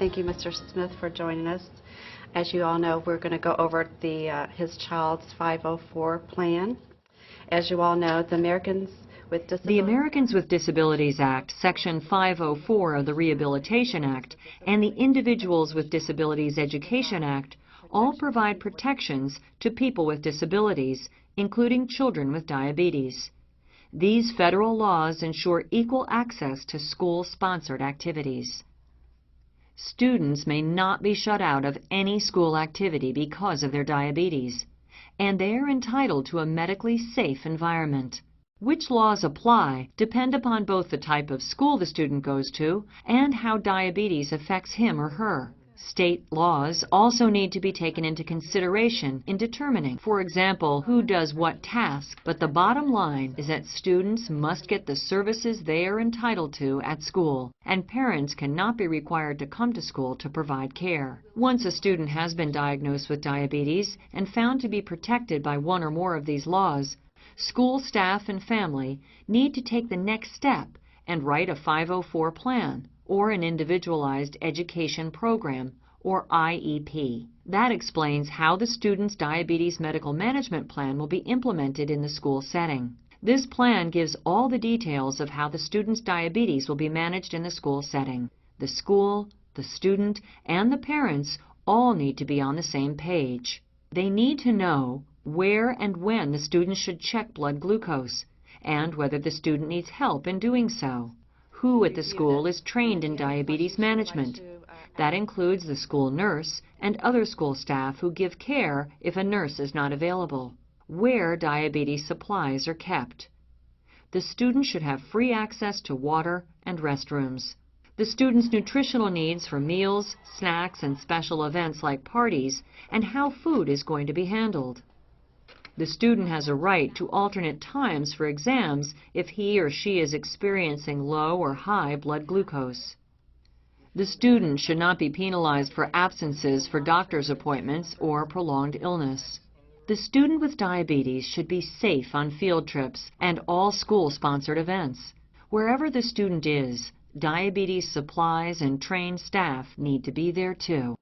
Thank you, Mr. Smith, for joining us. As you all know, we're going to go over his child's 504 plan. As you all know, the Americans with Disabilities Act, Section 504 of the Rehabilitation Act, and the Individuals with Disabilities Education Act all provide protections to people with disabilities, including children with diabetes. These federal laws ensure equal access to school-sponsored activities. Students may not be shut out of any school activity because of their diabetes, and they are entitled to a medically safe environment. Which laws apply depend upon both the type of school the student goes to and how diabetes affects him or her. State laws also need to be taken into consideration in determining, for example, who does what task, but the bottom line is that students must get the services they are entitled to at school, and parents cannot be required to come to school to provide care. Once a student has been diagnosed with diabetes and found to be protected by one or more of these laws, school staff and family need to take the next step and write a 504 plan or an Individualized Education Program, or IEP. That explains how the student's diabetes medical management plan will be implemented in the school setting. This plan gives all the details of how the student's diabetes will be managed in the school setting. The school, the student, and the parents all need to be on the same page. They need to know where and when the student should check blood glucose, and whether the student needs help in doing so. Who at the school is trained in diabetes management. That includes the school nurse and other school staff who give care if a nurse is not available. Where diabetes supplies are kept. The student should have free access to water and restrooms. The student's nutritional needs for meals, snacks, and special events like parties, and how food is going to be handled. The student has a right to alternate times for exams if he or she is experiencing low or high blood glucose. The student should not be penalized for absences for doctor's appointments or prolonged illness. The student with diabetes should be safe on field trips and all school-sponsored events. Wherever the student is, diabetes supplies and trained staff need to be there too.